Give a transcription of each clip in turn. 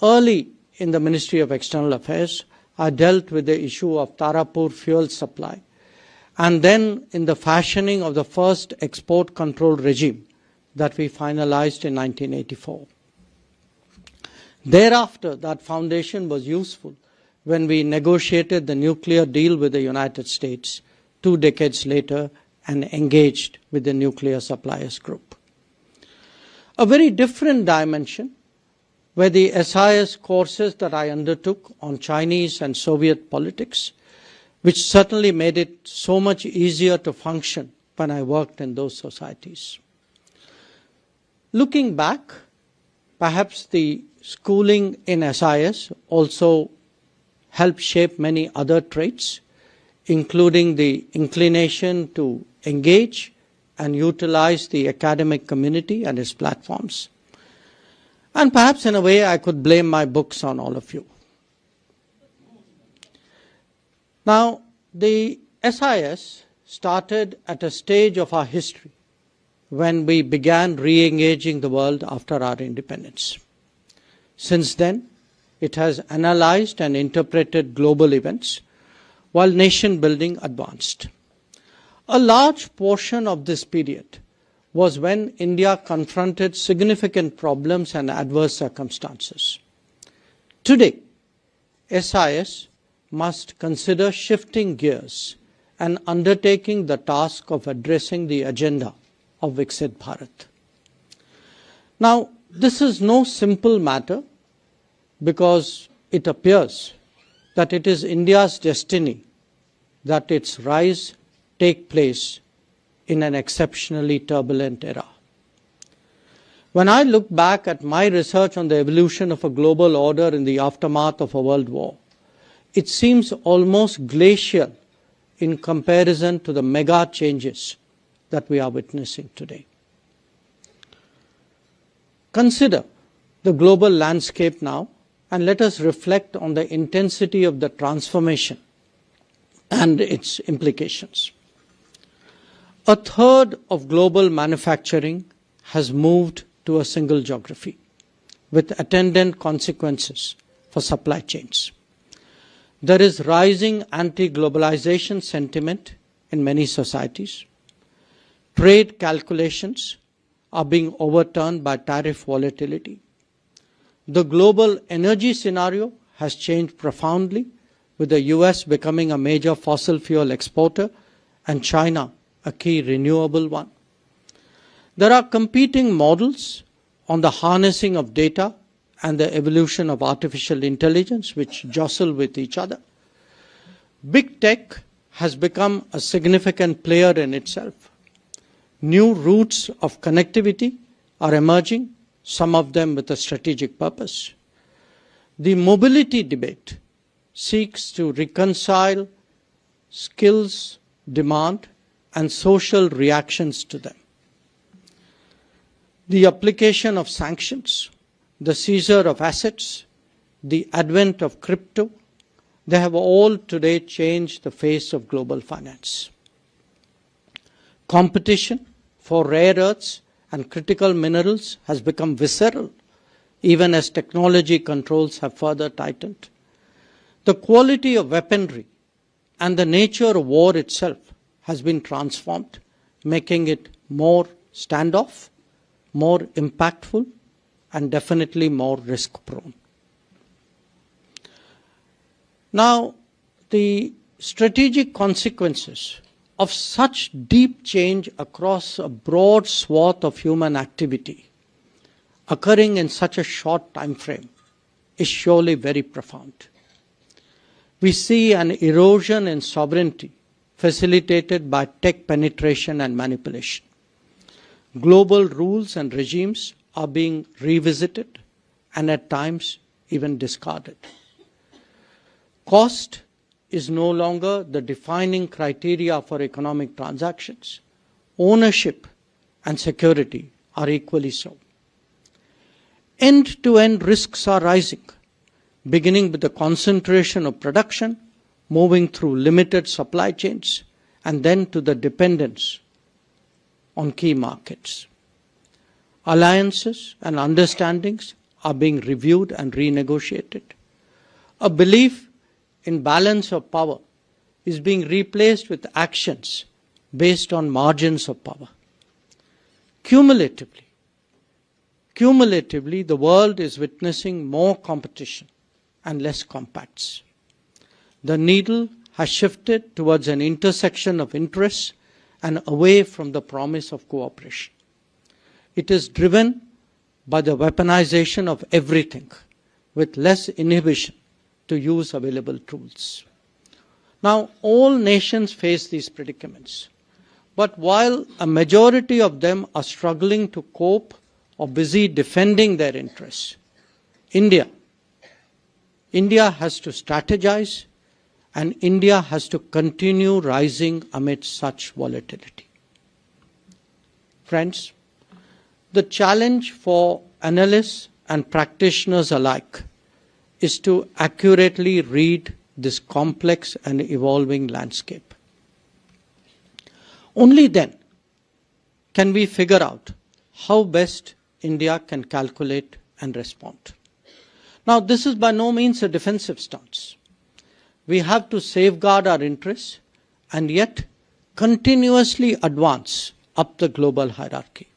Early in the Ministry of External Affairs, I dealt with the issue of Tarapur fuel supply, and then in the fashioning of the first export control regime that we finalized in 1984. Thereafter, that foundation was useful when we negotiated the nuclear deal with the United States 2 decades later and engaged with the nuclear suppliers group. A very different dimension were the SIS courses that I undertook on Chinese and Soviet politics, which certainly made it so much easier to function when I worked in those societies. Looking back, perhaps the schooling in SIS also helped shape many other traits, including the inclination to engage and utilize the academic community and its platforms. And perhaps in a way I could blame my books on all of you. Now, the SIS started at a stage of our history when we began re-engaging the world after our independence. Since then, it has analyzed and interpreted global events while nation building advanced. A large portion of this period was when India confronted significant problems and adverse circumstances. Today, SIS must consider shifting gears and undertaking the task of addressing the agenda of Viksit Bharat. Now, this is no simple matter because it appears that it is India's destiny that its rise take place in an exceptionally turbulent era. When I look back at my research on the evolution of a global order in the aftermath of a world war, it seems almost glacial in comparison to the mega changes that we are witnessing today. Consider the global landscape now and let us reflect on the intensity of the transformation and its implications. A third of global manufacturing has moved to a single geography, with attendant consequences for supply chains. There is rising anti-globalization sentiment in many societies. Trade calculations are being overturned by tariff volatility. The global energy scenario has changed profoundly, with the US becoming a major fossil fuel exporter and China a key renewable one. There are competing models on the harnessing of data and the evolution of artificial intelligence which jostle with each other. Big tech has become a significant player in itself. New routes of connectivity are emerging, some of them with a strategic purpose. The mobility debate seeks to reconcile skills, demand, and social reactions to them. The application of sanctions, the seizure of assets, the advent of crypto, they have all today changed the face of global finance. Competition for rare earths and critical minerals has become visceral, even as technology controls have further tightened. The quality of weaponry and the nature of war itself has been transformed, making it more standoff, more impactful, and definitely more risk-prone. Now, the strategic consequences of such deep change across a broad swath of human activity occurring in such a short time frame is surely very profound. We see an erosion in sovereignty facilitated by tech penetration and manipulation. Global rules and regimes are being revisited and at times even discarded. Cost is no longer the defining criteria for economic transactions. Ownership and security are equally so. End-to-end risks are rising, beginning with the concentration of production, moving through limited supply chains, and then to the dependence on key markets. Alliances and understandings are being reviewed and renegotiated. A belief in balance of power is being replaced with actions based on margins of power. Cumulatively, the world is witnessing more competition and less compacts. The needle has shifted towards an intersection of interests and away from the promise of cooperation. It is driven by the weaponization of everything, with less inhibition to use available tools. Now, all nations face these predicaments, but while a majority of them are struggling to cope or busy defending their interests, India has to strategize, and India has to continue rising amid such volatility. Friends, the challenge for analysts and practitioners alike is to accurately read this complex and evolving landscape. Only then can we figure out how best India can calculate and respond. Now, this is by no means a defensive stance. We have to safeguard our interests and yet continuously advance up the global hierarchy.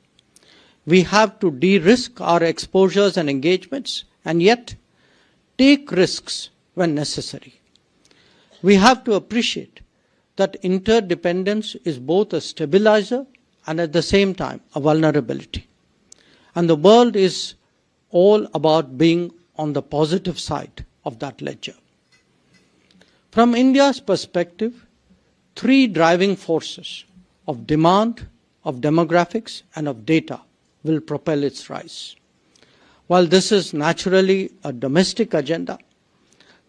We have to de-risk our exposures and engagements and yet take risks when necessary. We have to appreciate that interdependence is both a stabilizer and at the same time a vulnerability. And the world is all about being on the positive side of that ledger. From India's perspective, three driving forces of demand, of demographics, and of data will propel its rise. While this is naturally a domestic agenda,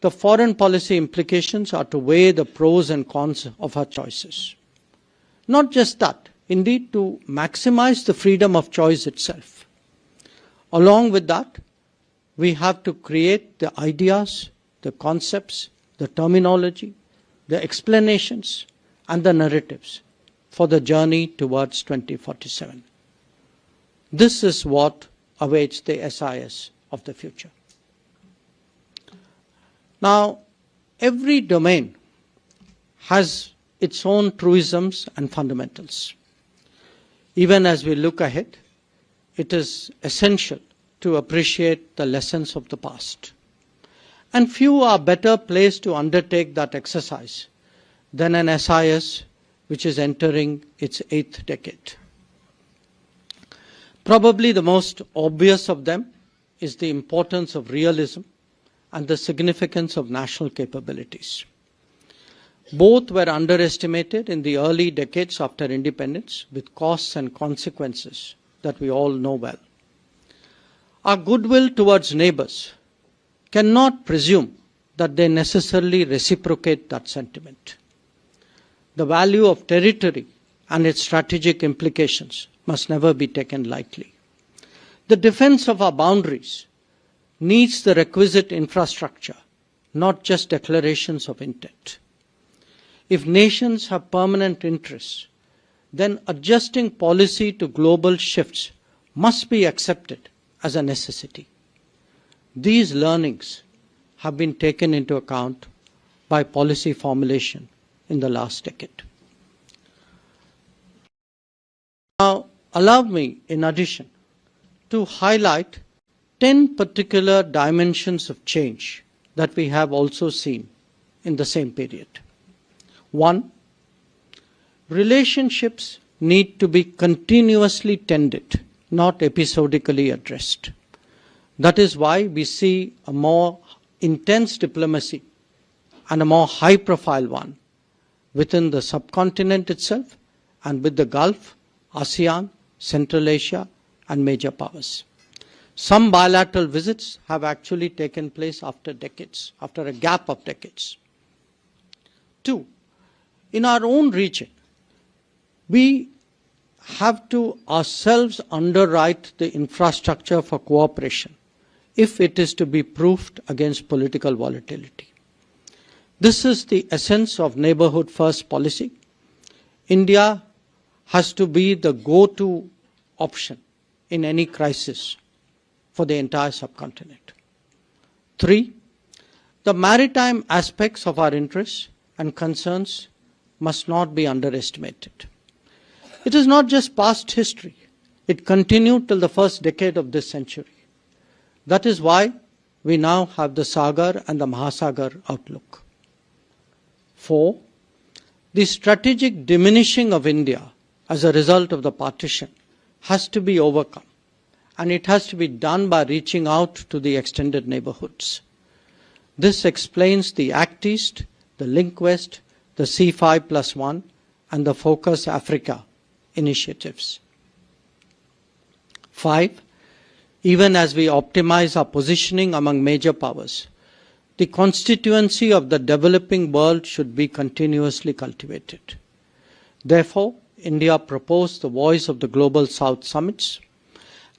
the foreign policy implications are to weigh the pros and cons of our choices. Not just that, indeed to maximize the freedom of choice itself. Along with that, we have to create the ideas, the concepts, the terminology, the explanations, and the narratives for the journey towards 2047. This is what awaits the SIS of the future. Now, every domain has its own truisms and fundamentals. Even as we look ahead, it is essential to appreciate the lessons of the past. And few are better placed to undertake that exercise than an SIS which is entering its 8th decade. Probably the most obvious of them is the importance of realism and the significance of national capabilities. Both were underestimated in the early decades after independence, with costs and consequences that we all know well. Our goodwill towards neighbors cannot presume that they necessarily reciprocate that sentiment. The value of territory and its strategic implications must never be taken lightly. The defense of our boundaries needs the requisite infrastructure, not just declarations of intent. If nations have permanent interests, then adjusting policy to global shifts must be accepted as a necessity. These learnings have been taken into account by policy formulation in the last decade. Now, allow me, in addition, to highlight 10 particular dimensions of change that we have also seen in the same period. 1. Relationships need to be continuously tended, not episodically addressed. That is why we see a more intense diplomacy and a more high-profile one within the subcontinent itself and with the Gulf, ASEAN, Central Asia, and major powers. Some bilateral visits have actually taken place after decades, after a gap of decades. 2. In our own region, we have to ourselves underwrite the infrastructure for cooperation if it is to be proofed against political volatility. This is the essence of neighborhood first policy. India has to be the go-to option in any crisis for the entire subcontinent. 3. The maritime aspects of our interests and concerns must not be underestimated. It is not just past history. It continued till the first decade of this century. That is why we now have the Sagar and the Mahasagar outlook. 4. The strategic diminishing of India as a result of the partition has to be overcome, and it has to be done by reaching out to the extended neighbourhoods. This explains the Act East, the Link West, the C5+1 and the Focus Africa initiatives. 5. Even as we optimize our positioning among major powers, the constituency of the developing world should be continuously cultivated. Therefore, India proposed the Voice of the Global South summits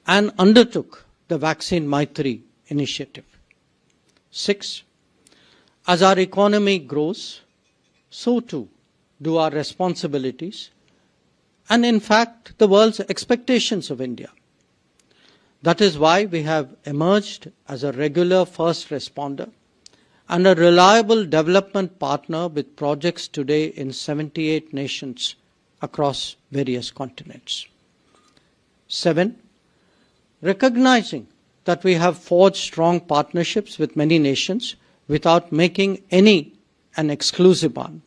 and undertook the Vaccine Maitri initiative. 6. As our economy grows, so too do our responsibilities and in fact the world's expectations of India. That is why we have emerged as a regular first responder and a reliable development partner with projects today in 78 nations across various continents. 7. Recognizing that we have forged strong partnerships with many nations without making any an exclusive one,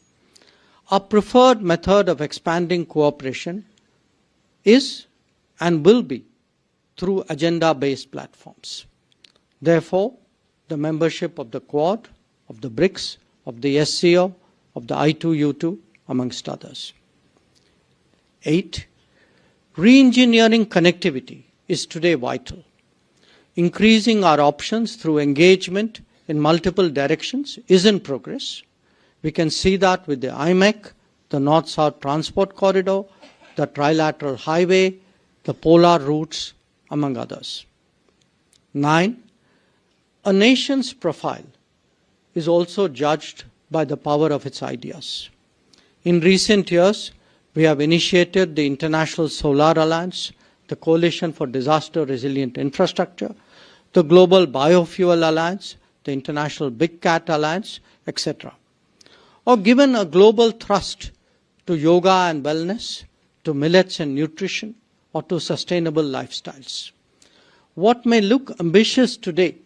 our preferred method of expanding cooperation is and will be through agenda-based platforms. Therefore, the membership of the Quad, of the BRICS, of the SCO, of the I2U2, amongst others. 8. Re-engineering connectivity is today vital. Increasing our options through engagement in multiple directions is in progress. We can see that with the IMEC, the North-South Transport Corridor, the Trilateral Highway, the polar routes, among others. 9. A nation's profile is also judged by the power of its ideas. In recent years, we have initiated the International Solar Alliance, the Coalition for Disaster Resilient Infrastructure, the Global Biofuel Alliance, the International Big Cat Alliance, etc. Or given a global thrust to yoga and wellness, to millets and nutrition, or to sustainable lifestyles. What may look ambitious today,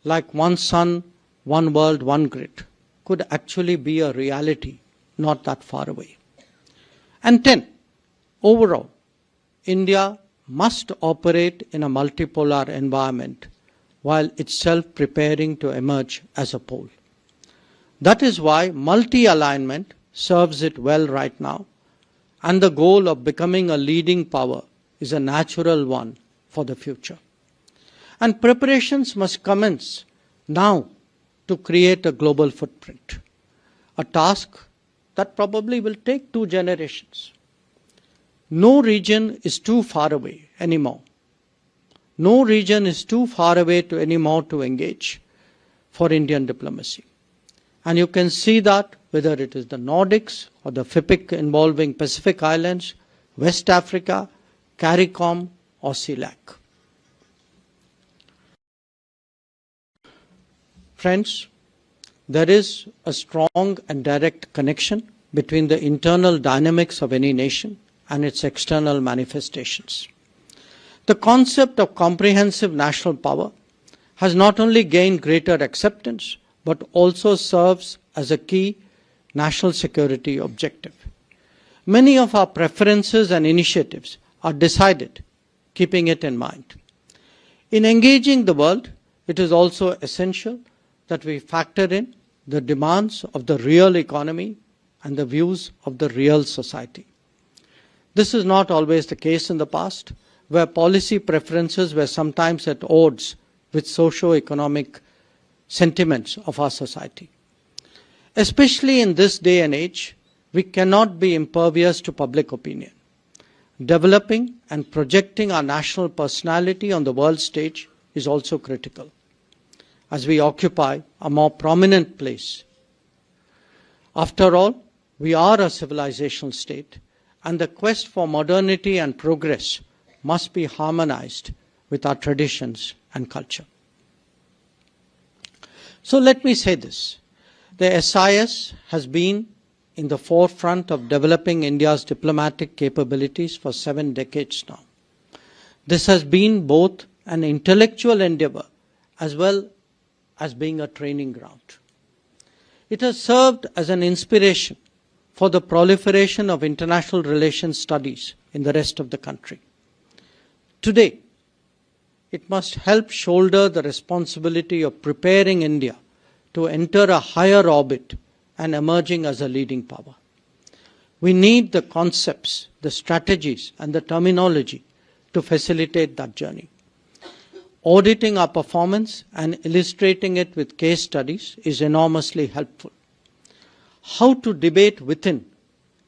like one sun, one world, one grid, could actually be a reality not that far away. And 10, overall, India must operate in a multipolar environment while itself preparing to emerge as a pole. That is why multi-alignment serves it well right now, and the goal of becoming a leading power is a natural one for the future. And preparations must commence now to create a global footprint, a task that probably will take 2 generations. No region is too far away anymore. No region is too far away anymore to engage for Indian diplomacy. And you can see that whether it is the Nordics or the FIPIC involving Pacific Islands, West Africa, CARICOM or CELAC. Friends, there is a strong and direct connection between the internal dynamics of any nation and its external manifestations. The concept of comprehensive national power has not only gained greater acceptance, but also serves as a key national security objective. Many of our preferences and initiatives are decided keeping it in mind. In engaging the world, it is also essential that we factor in the demands of the real economy and the views of the real society. This is not always the case in the past, where policy preferences were sometimes at odds with socio-economic sentiments of our society. Especially in this day and age, we cannot be impervious to public opinion. Developing and projecting our national personality on the world stage is also critical, as we occupy a more prominent place. After all, we are a civilizational state, and the quest for modernity and progress must be harmonized with our traditions and culture. So let me say this. The SIS has been in the forefront of developing India's diplomatic capabilities for 7 decades now. This has been both an intellectual endeavor as well as being a training ground. It has served as an inspiration for the proliferation of international relations studies in the rest of the country. Today, it must help shoulder the responsibility of preparing India to enter a higher orbit and emerging as a leading power. We need the concepts, the strategies, and the terminology to facilitate that journey. Auditing our performance and illustrating it with case studies is enormously helpful. How to debate within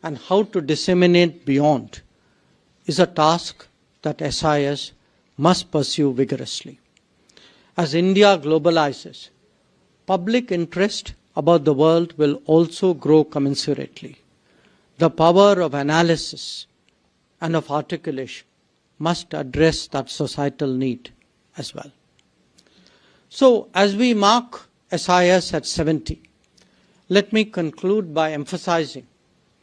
and how to disseminate beyond is a task that SIS must pursue vigorously. As India globalizes, public interest about the world will also grow commensurately. The power of analysis and of articulation must address that societal need as well. So, as we mark SIS at 70, let me conclude by emphasizing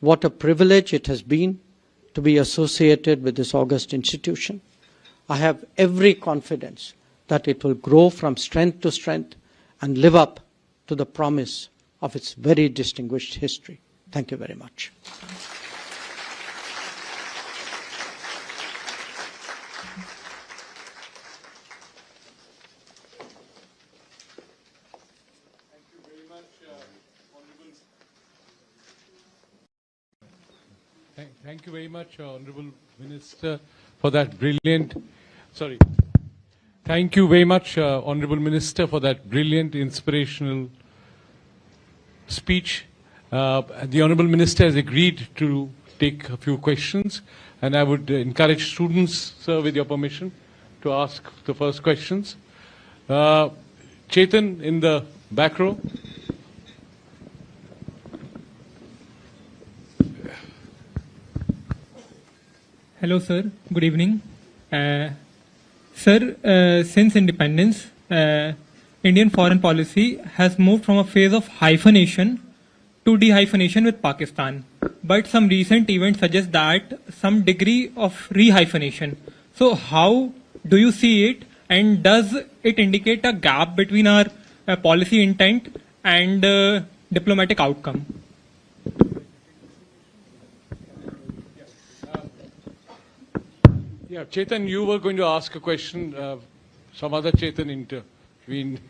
what a privilege it has been to be associated with this august institution. I have every confidence that it will grow from strength to strength and live up to the promise of its very distinguished history. Thank you very much. Thank you very much, Honorable Minister, for that brilliant. Thank you very much, Honorable Minister, for that brilliant, inspirational speech. The Honorable Minister has agreed to take a few questions, and I would encourage students, sir, with your permission, to ask the first questions. Chetan in the back row. Hello, sir. Good evening. Sir, since independence, Indian foreign policy has moved from a phase of hyphenation to dehyphenation with Pakistan. But some recent events suggest that some degree of rehyphenation. So how do you see it, and does it indicate a gap between our policy intent and diplomatic outcome? Yeah, Chetan, you were going to ask a question. Some other Chetan intervened.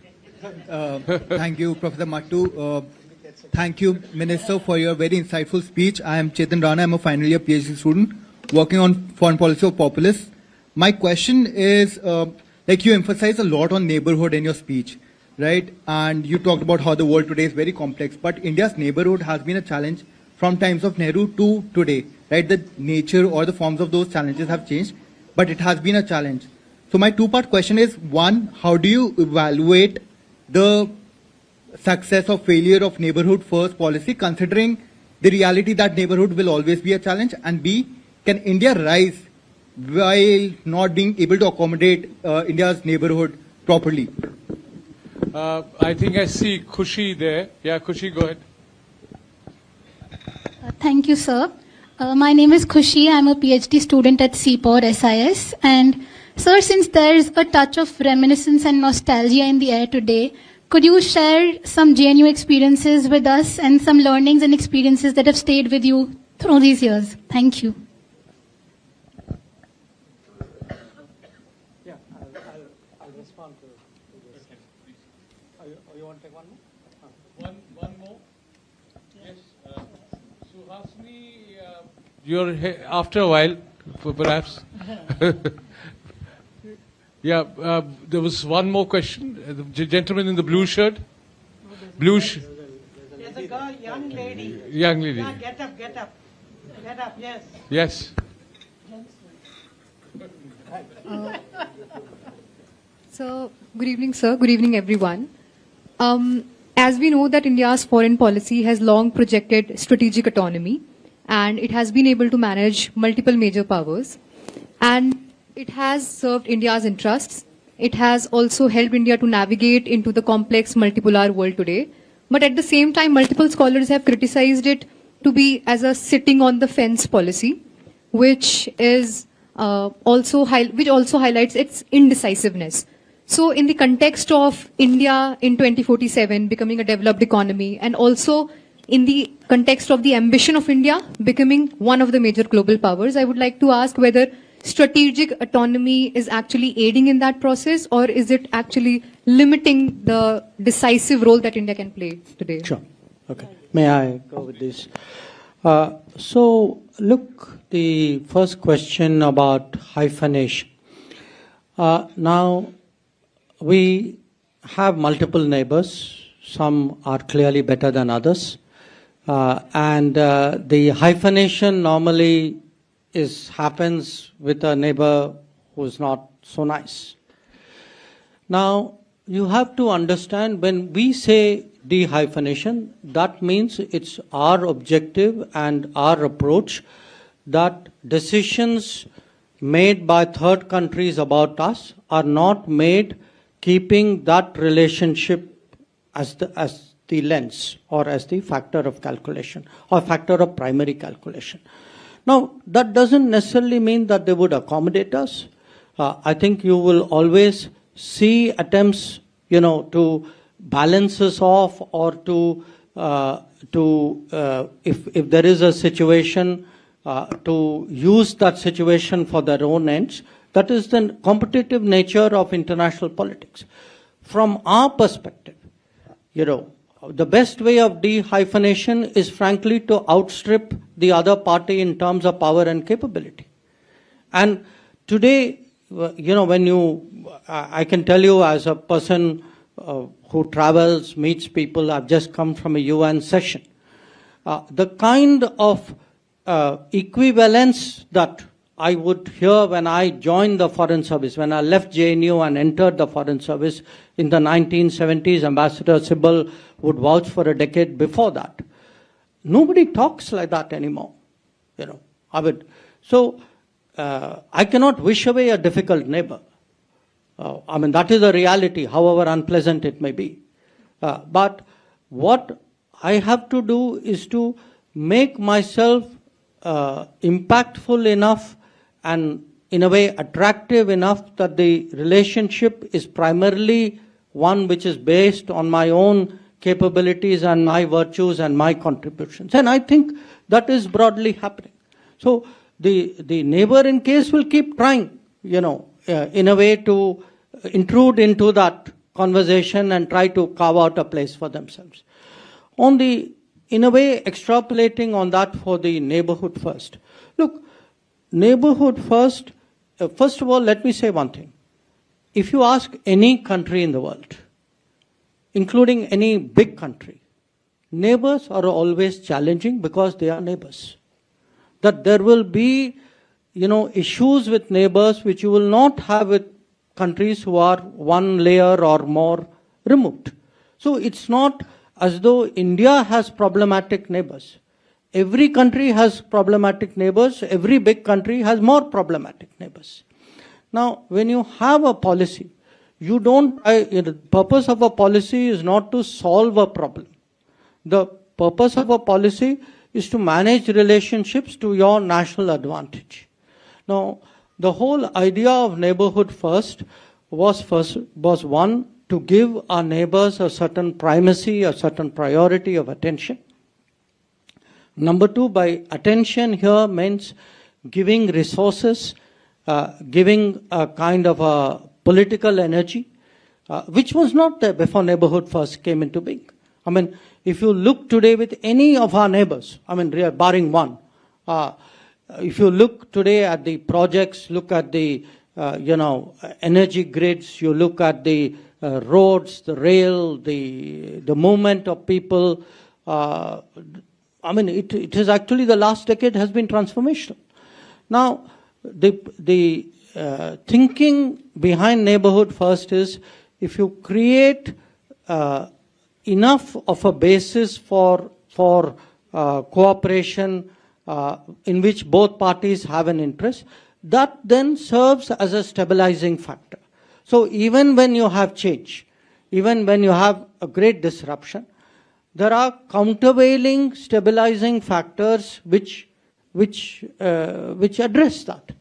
Thank you, Professor Mattu. Thank you, Minister, for your very insightful speech. I am Chetan Rana. I am a final year PhD student working on foreign policy of populists. My question is, like you emphasize a lot on neighborhood in your speech, right? And you talked about how the world today is very complex, but India's neighborhood has been a challenge from times of Nehru to today, right? The nature or the forms of those challenges have changed, but it has been a challenge. So my two-part question is, one, how do you evaluate the success or failure of neighborhood first policy, considering the reality that neighborhood will always be a challenge? And B, can India rise while not being able to accommodate India's neighborhood properly? I think I see Khushi there. Yeah, Khushi, go ahead. Thank you, sir. My name is Khushi. I'm a PhD student at CPOR SIS. And, sir, since there's a touch of reminiscence and nostalgia in the air today, could you share some JNU experiences with us and some learnings and experiences that have stayed with you through these years? Thank you. Yeah, I'll respond to this. You want to take one more? One more? Yes. Suhasini, you're here after a while, perhaps. Yeah, there was one more question. The gentleman in the blue shirt. There's a girl, young lady. Young lady. Yeah, get up. Get up, yes. Yes. So, good evening, sir. Good evening, everyone. As we know that India's foreign policy has long projected strategic autonomy, and it has been able to manage multiple major powers. And it has served India's interests. It has also helped India to navigate into the complex multipolar world today. But at the same time, multiple scholars have criticized it to be as a sitting on the fence policy, which is also highlights its indecisiveness. So in the context of India in 2047 becoming a developed economy, and also in the context of the ambition of India becoming one of the major global powers, I would like to ask whether strategic autonomy is actually aiding in that process, or is it actually limiting the decisive role that India can play today? Sure. Okay. May I go with this? So, look, the first question about hyphenation. Now, we have multiple neighbors. Some are clearly better than others. And the hyphenation normally happens with a neighbor who's not so nice. Now, you have to understand, when we say de-hyphenation, that means it's our objective and our approach that decisions made by third countries about us are not made keeping that relationship as the lens or as the factor of calculation or factor of primary calculation. Now, that doesn't necessarily mean that they would accommodate us. I think you will always see attempts, to balance us off, or if there is a situation, to use that situation for their own ends. That is the competitive nature of international politics. From our perspective, the best way of de-hyphenation is frankly to outstrip the other party in terms of power and capability. And today, I can tell you as a person who travels, meets people, I've just come from a UN session, the kind of equivalence that I would hear when I joined the Foreign Service, when I left JNU and entered the Foreign Service in the 1970s, Ambassador Sybil would vouch for a decade before that. Nobody talks like that anymore, So, I cannot wish away a difficult neighbor. That is a reality, however unpleasant it may be. But what I have to do is to make myself impactful enough and in a way attractive enough that the relationship is primarily one which is based on my own capabilities and my virtues and my contributions. And I think that is broadly happening. So the neighbor in case will keep trying, in a way to intrude into that conversation and try to carve out a place for themselves. In a way, extrapolating on that for the neighborhood first. Look, neighborhood first of all, let me say one thing. If you ask any country in the world, including any big country, neighbors are always challenging because they are neighbors. That there will be, issues with neighbors which you will not have with countries who are one layer or more removed. So it's not as though India has problematic neighbors. Every country has problematic neighbors. Every big country has more problematic neighbors. Now, when you have a policy, the purpose of a policy is not to solve a problem. The purpose of a policy is to manage relationships to your national advantage. Now, the whole idea of neighborhood first was one, to give our neighbors a certain primacy, a certain priority of attention. Number two, by attention here means giving resources, giving a kind of a political energy, which was not there before neighborhood first came into being. If you look today with any of our neighbors, barring one, if you look today at the projects, look at the, energy grids, you look at the roads, the rail, the movement of people, it is actually the last decade has been transformational. Now, the thinking behind neighborhood first is, if you create enough of a basis for cooperation in which both parties have an interest, that then serves as a stabilizing factor. So even when you have change, even when you have a great disruption, there are countervailing stabilizing factors which address that.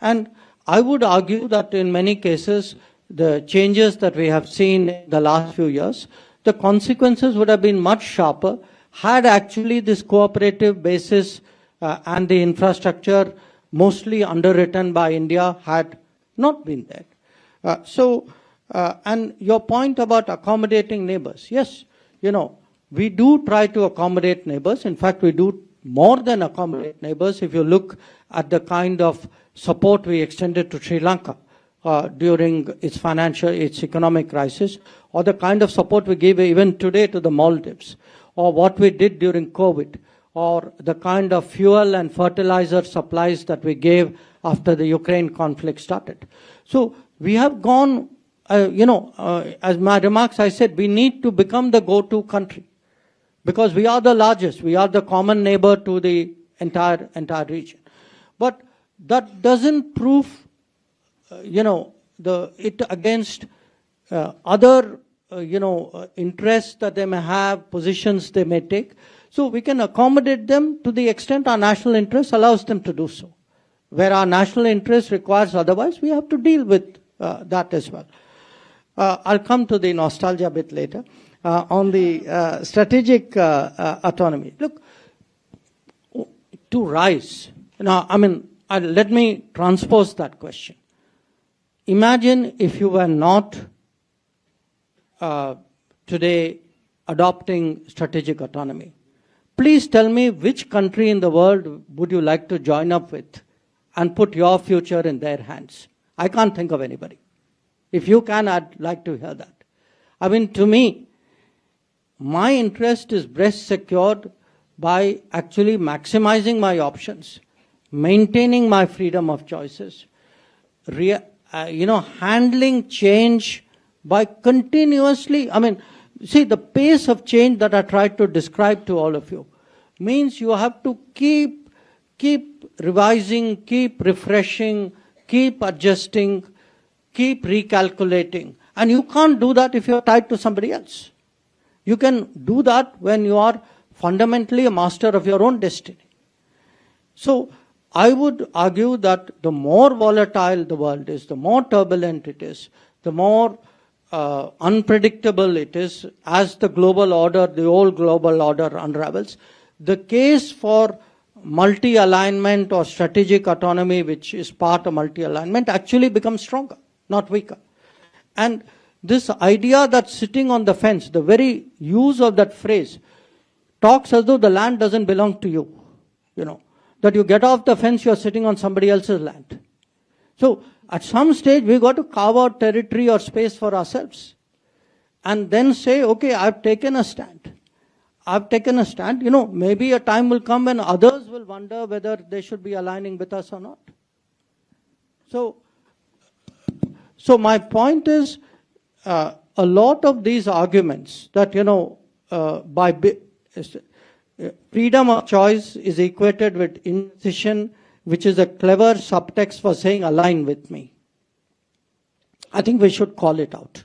And I would argue that in many cases, the changes that we have seen in the last few years, the consequences would have been much sharper had actually this cooperative basis and the infrastructure mostly underwritten by India had not been there. And your point about accommodating neighbors, yes, we do try to accommodate neighbors. In fact, we do more than accommodate neighbors. If you look at the kind of support we extended to Sri Lanka during its economic crisis, or the kind of support we give even today to the Maldives, or what we did during COVID, or the kind of fuel and fertilizer supplies that we gave after the Ukraine conflict started. So we have gone, as my remarks I said, we need to become the go-to country. Because we are the largest, we are the common neighbor to the entire region. But that doesn't prove, it against other, interests that they may have, positions they may take. So we can accommodate them to the extent our national interest allows them to do so. Where our national interest requires otherwise, we have to deal with that as well. I'll come to the nostalgia bit later. On the strategic autonomy. Look, to rise, let me transpose that question. Imagine if you were not today adopting strategic autonomy. Please tell me which country in the world would you like to join up with and put your future in their hands? I can't think of anybody. If you can, I'd like to hear that. To me, my interest is best secured by actually maximizing my options, maintaining my freedom of choices, handling change by continuously, see the pace of change that I tried to describe to all of you means you have to keep revising, keep refreshing, keep adjusting, keep recalculating. And you can't do that if you're tied to somebody else. You can do that when you are fundamentally a master of your own destiny. So I would argue that the more volatile the world is, the more turbulent it is, the more unpredictable it is as the old global order unravels, the case for multi-alignment or strategic autonomy, which is part of multi-alignment, actually becomes stronger, not weaker. And this idea that sitting on the fence, the very use of that phrase, talks as though the land doesn't belong to you. That you get off the fence, you're sitting on somebody else's land. So at some stage, we've got to carve out territory or space for ourselves. And then say, okay, I've taken a stand. Maybe a time will come when others will wonder whether they should be aligning with us or not. So my point is, a lot of these arguments that, freedom of choice is equated with indecision, which is a clever subtext for saying align with me. I think we should call it out.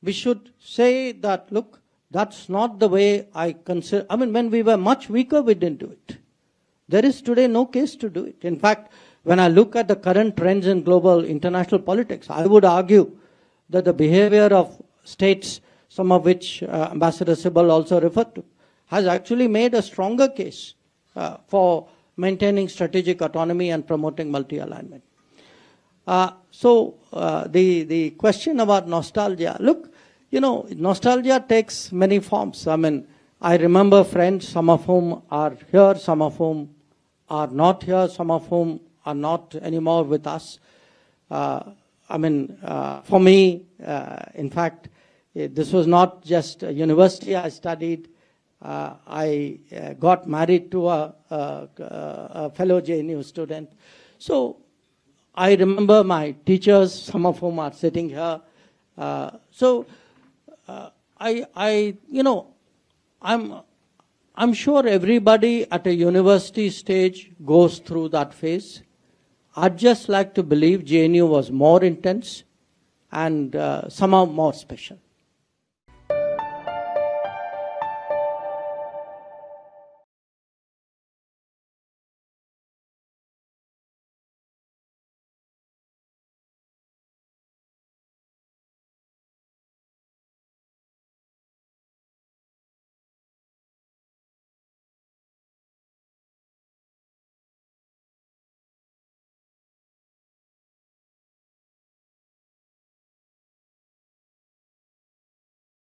We should say that, look, that's not the way I consider. When we were much weaker, we didn't do it. There is today no case to do it. In fact, when I look at the current trends in global international politics, I would argue that the behavior of states, some of which Ambassador Sibal also referred to, has actually made a stronger case for maintaining strategic autonomy and promoting multi-alignment. The question about nostalgia, look, nostalgia takes many forms. I remember friends, some of whom are here, some of whom are not here, some of whom are not anymore with us. For me, in fact, this was not just a university I studied. I got married to a fellow JNU student. So I remember my teachers, some of whom are sitting here. I'm sure everybody at a university stage goes through that phase. I'd just like to believe JNU was more intense and somehow more special.